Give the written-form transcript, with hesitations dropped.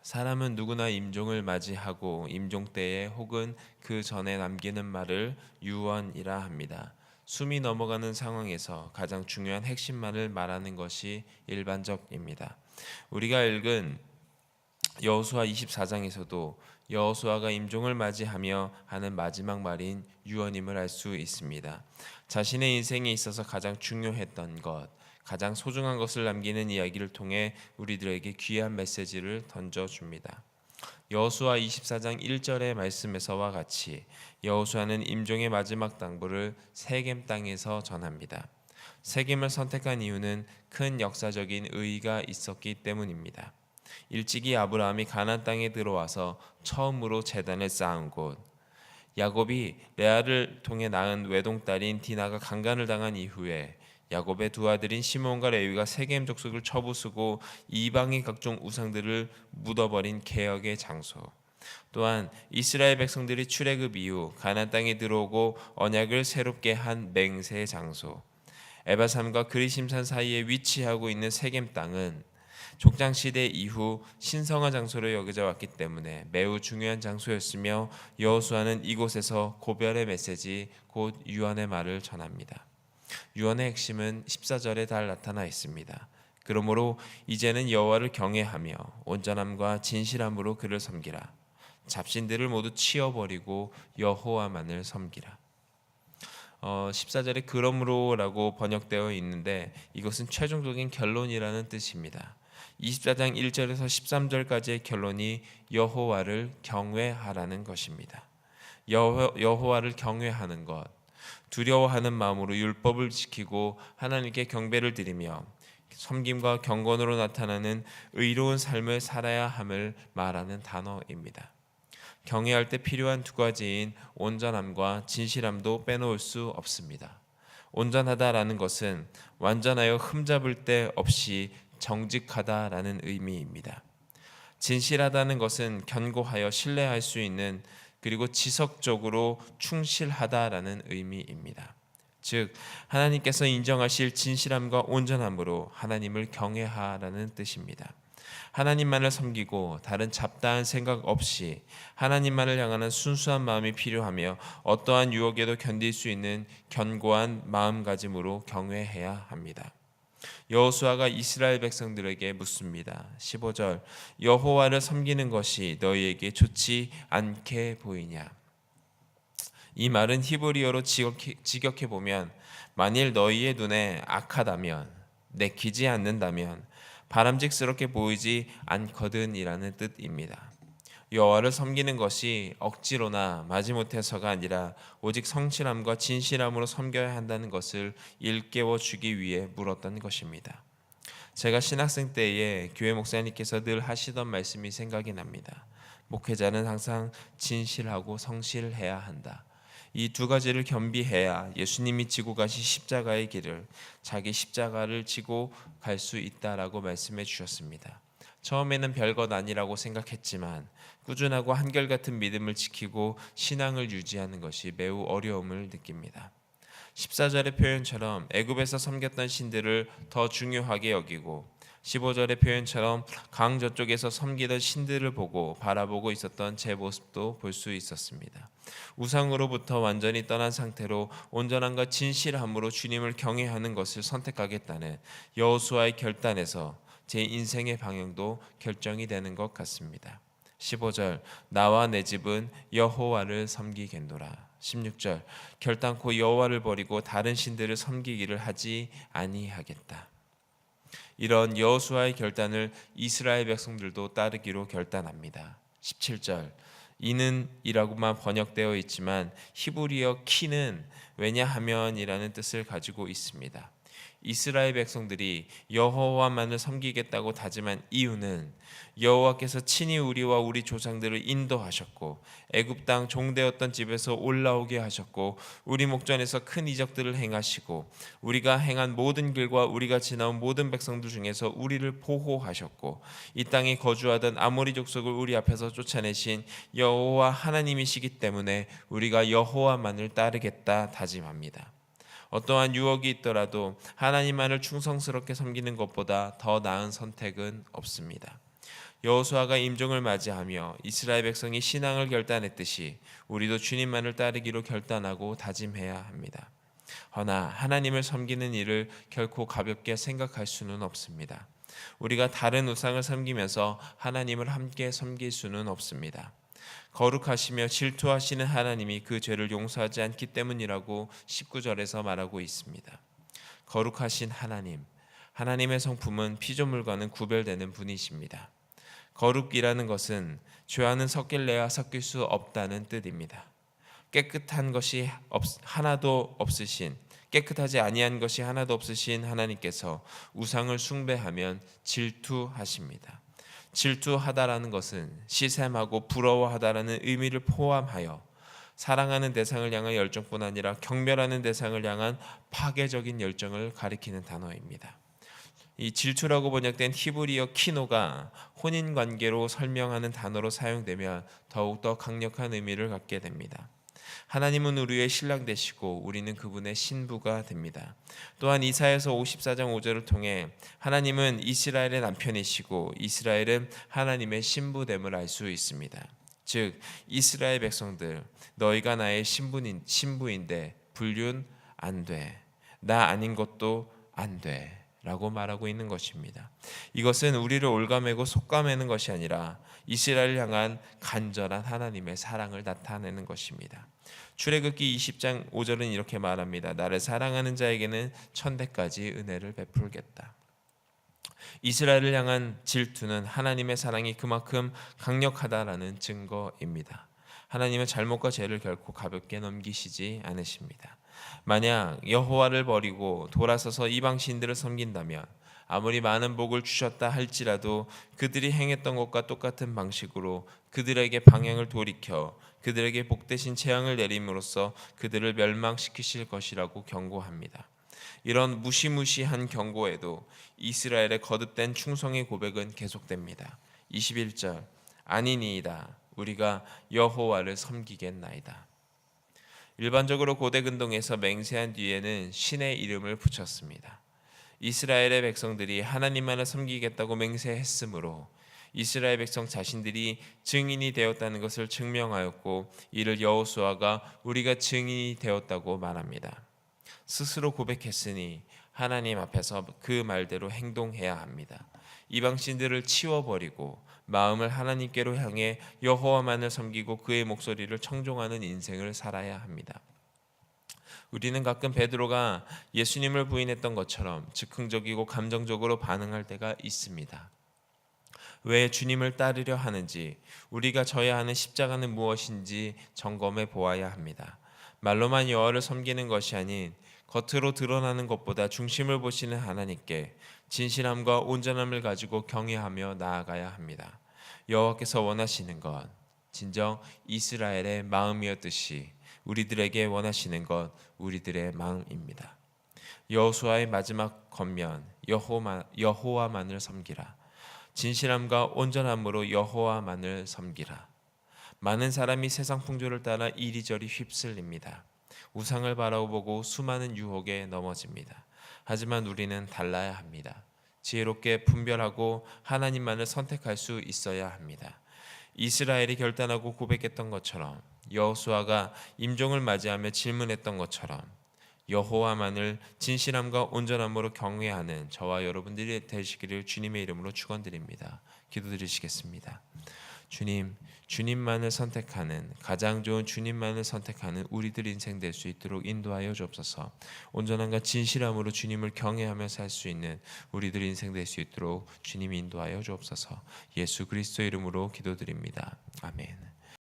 사람은 누구나 임종을 맞이하고 임종 때에 혹은 그 전에 남기는 말을 유언이라 합니다. 숨이 넘어가는 상황에서 가장 중요한 핵심만을 말하는 것이 일반적입니다. 우리가 읽은 여호수아 24장에서도 여호수아가 임종을 맞이하며 하는 마지막 말인 유언임을 알 수 있습니다. 자신의 인생에 있어서 가장 중요했던 것, 가장 소중한 것을 남기는 이야기를 통해 우리들에게 귀한 메시지를 던져줍니다. 여호수아 24장 1절의 말씀에서와 같이 여호수아는 임종의 마지막 당부를 세겜 땅에서 전합니다. 세겜을 선택한 이유는 큰 역사적인 의의가 있었기 때문입니다. 일찍이 아브라함이 가나안 땅에 들어와서 처음으로 제단을 쌓은 곳, 야곱이 레아를 통해 낳은 외동딸인 디나가 강간을 당한 이후에 야곱의 두 아들인 시몬과 레위가 세겜 족속을 쳐부수고 이방의 각종 우상들을 묻어버린 개혁의 장소, 또한 이스라엘 백성들이 출애굽 이후 가나안 땅에 들어오고 언약을 새롭게 한 맹세의 장소, 에바삼과 그리심산 사이에 위치하고 있는 세겜 땅은 족장 시대 이후 신성한 장소로 여겨져 왔기 때문에 매우 중요한 장소였으며 여호수아는 이곳에서 고별의 메시지 곧 유언의 말을 전합니다. 유언의 핵심은 14절에 잘 나타나 있습니다. 그러므로 이제는 여호와를 경외하며 온전함과 진실함으로 그를 섬기라. 잡신들을 모두 치워버리고 여호와만을 섬기라. 14절에 그러므로라고 번역되어 있는데 이것은 최종적인 결론이라는 뜻입니다. 24장 1절에서 13절까지의 결론이 여호와를 경외하라는 것입니다. 여호와를 경외하는 것, 두려워하는 마음으로 율법을 지키고 하나님께 경배를 드리며 섬김과 경건으로 나타나는 의로운 삶을 살아야 함을 말하는 단어입니다. 경외할 때 필요한 두 가지인 온전함과 진실함도 빼놓을 수 없습니다. 온전하다라는 것은 완전하여 흠잡을 데 없이 정직하다라는 의미입니다. 진실하다는 것은 견고하여 신뢰할 수 있는 그리고 지속적으로 충실하다라는 의미입니다. 즉 하나님께서 인정하실 진실함과 온전함으로 하나님을 경외하라는 뜻입니다. 하나님만을 섬기고 다른 잡다한 생각 없이 하나님만을 향하는 순수한 마음이 필요하며 어떠한 유혹에도 견딜 수 있는 견고한 마음가짐으로 경외해야 합니다. 여호수아가 이스라엘 백성들에게 묻습니다. 15절 여호와를 섬기는 것이 너희에게 좋지 않게 보이냐? 이 말은 히브리어로 직역해 보면 만일 너희의 눈에 악하다면 내키지 않는다면 바람직스럽게 보이지 않거든이라는 뜻입니다. 여호와를 섬기는 것이 억지로나 마지못해서가 아니라 오직 성실함과 진실함으로 섬겨야 한다는 것을 일깨워 주기 위해 물었던 것입니다. 제가 신학생 때에 교회 목사님께서 늘 하시던 말씀이 생각이 납니다. 목회자는 항상 진실하고 성실해야 한다. 이 두 가지를 겸비해야 예수님이 지고 가신 십자가의 길을 자기 십자가를 지고 갈 수 있다라고 말씀해 주셨습니다. 처음에는 별것 아니라고 생각했지만 꾸준하고 한결같은 믿음을 지키고 신앙을 유지하는 것이 매우 어려움을 느낍니다. 14절의 표현처럼 애굽에서 섬겼던 신들을 더 중요하게 여기고 15절의 표현처럼 강 저쪽에서 섬기던 신들을 보고 바라보고 있었던 제 모습도 볼 수 있었습니다. 우상으로부터 완전히 떠난 상태로 온전함과 진실함으로 주님을 경외하는 것을 선택하겠다는 여호수아의 결단에서 제 인생의 방향도 결정이 되는 것 같습니다. 15절 나와 내 집은 여호와를 섬기겠노라. 16절 결단코 여호와를 버리고 다른 신들을 섬기기를 하지 아니하겠다. 이런 여호수아의 결단을 이스라엘 백성들도 따르기로 결단합니다. 17절 이는 이라고만 번역되어 있지만 히브리어 키는 왜냐하면이라는 뜻을 가지고 있습니다. 이스라엘 백성들이 여호와만을 섬기겠다고 다짐한 이유는 여호와께서 친히 우리와 우리 조상들을 인도하셨고 애굽 땅 종되었던 집에서 올라오게 하셨고 우리 목전에서 큰 이적들을 행하시고 우리가 행한 모든 길과 우리가 지나온 모든 백성들 중에서 우리를 보호하셨고 이 땅에 거주하던 아모리 족속을 우리 앞에서 쫓아내신 여호와 하나님이시기 때문에 우리가 여호와만을 따르겠다 다짐합니다. 어떠한 유혹이 있더라도 하나님만을 충성스럽게 섬기는 것보다 더 나은 선택은 없습니다. 여호수아가 임종을 맞이하며 이스라엘 백성이 신앙을 결단했듯이 우리도 주님만을 따르기로 결단하고 다짐해야 합니다. 허나 하나님을 섬기는 일을 결코 가볍게 생각할 수는 없습니다. 우리가 다른 우상을 섬기면서 하나님을 함께 섬길 수는 없습니다. 거룩하시며 질투하시는 하나님이 그 죄를 용서하지 않기 때문이라고 19절에서 말하고 있습니다. 거룩하신 하나님, 하나님의 성품은 피조물과는 구별되는 분이십니다. 거룩이라는 것은 죄와는 섞일래야 섞일 수 없다는 뜻입니다. 깨끗한 것이 하나도 없으신, 깨끗하지 아니한 것이 하나도 없으신 하나님께서 우상을 숭배하면 질투하십니다. 질투하다라는 것은 시샘하고 부러워하다라는 의미를 포함하여 사랑하는 대상을 향한 열정뿐 아니라 경멸하는 대상을 향한 파괴적인 열정을 가리키는 단어입니다. 이 질투라고 번역된 히브리어 키노가 혼인 관계로 설명하는 단어로 사용되면 더욱더 강력한 의미를 갖게 됩니다. 하나님은 우리의 신랑 되시고 우리는 그분의 신부가 됩니다. 또한 이사야서 54장 5절을 통해 하나님은 이스라엘의 남편이시고 이스라엘은 하나님의 신부됨을 알 수 있습니다. 즉 이스라엘 백성들, 너희가 나의 신부인데 불륜 안 돼, 나 아닌 것도 안 돼 라고 말하고 있는 것입니다. 이것은 우리를 올가매고 속가매는 것이 아니라 이스라엘을 향한 간절한 하나님의 사랑을 나타내는 것입니다. 출애굽기 20장 5절은 이렇게 말합니다. 나를 사랑하는 자에게는 천대까지 은혜를 베풀겠다. 이스라엘을 향한 질투는 하나님의 사랑이 그만큼 강력하다라는 증거입니다. 하나님은 잘못과 죄를 결코 가볍게 넘기시지 않으십니다. 만약 여호와를 버리고 돌아서서 이방 신들을 섬긴다면 아무리 많은 복을 주셨다 할지라도 그들이 행했던 것과 똑같은 방식으로 그들에게 방향을 돌이켜 그들에게 복되신 재앙을 내림으로써 그들을 멸망시키실 것이라고 경고합니다. 이런 무시무시한 경고에도 이스라엘의 거듭된 충성의 고백은 계속됩니다. 21절 아니니이다 우리가 여호와를 섬기겠나이다. 일반적으로 고대 근동에서 맹세한 뒤에는 신의 이름을 붙였습니다. 이스라엘의 백성들이 하나님만을 섬기겠다고 맹세했으므로 이스라엘 백성 자신들이 증인이 되었다는 것을 증명하였고 이를 여호수아가 우리가 증인이 되었다고 말합니다. 스스로 고백했으니 하나님 앞에서 그 말대로 행동해야 합니다. 이방신들을 치워버리고 마음을 하나님께로 향해 여호와만을 섬기고 그의 목소리를 청종하는 인생을 살아야 합니다. 우리는 가끔 베드로가 예수님을 부인했던 것처럼 즉흥적이고 감정적으로 반응할 때가 있습니다. 왜 주님을 따르려 하는지, 우리가 져야 하는 십자가는 무엇인지 점검해 보아야 합니다. 말로만 여호와를 섬기는 것이 아닌 겉으로 드러나는 것보다 중심을 보시는 하나님께 진실함과 온전함을 가지고 경외하며 나아가야 합니다. 여호와께서 원하시는 것, 진정 이스라엘의 마음이었듯이 우리들에게 원하시는 것, 우리들의 마음입니다. 여호수아의 마지막 권면, 여호와만을 섬기라. 진실함과 온전함으로 여호와만을 섬기라. 많은 사람이 세상 풍조를 따라 이리저리 휩쓸립니다. 우상을 바라보고 수많은 유혹에 넘어집니다. 하지만 우리는 달라야 합니다. 지혜롭게 분별하고 하나님만을 선택할 수 있어야 합니다. 이스라엘이 결단하고 고백했던 것처럼, 여호수아가 임종을 맞이하며 질문했던 것처럼 여호와만을 진실함과 온전함으로 경외하는 저와 여러분들이 되시기를 주님의 이름으로 축원드립니다. 기도드리시겠습니다. 주님, 주님만을 선택하는, 가장 좋은 주님만을 선택하는 우리들 인생 될 수 있도록 인도하여 주옵소서. 온전함과 진실함으로 주님을 경외하며 살 수 있는 우리들 인생 될 수 있도록 주님이 인도하여 주옵소서. 예수 그리스도 이름으로 기도드립니다. 아멘.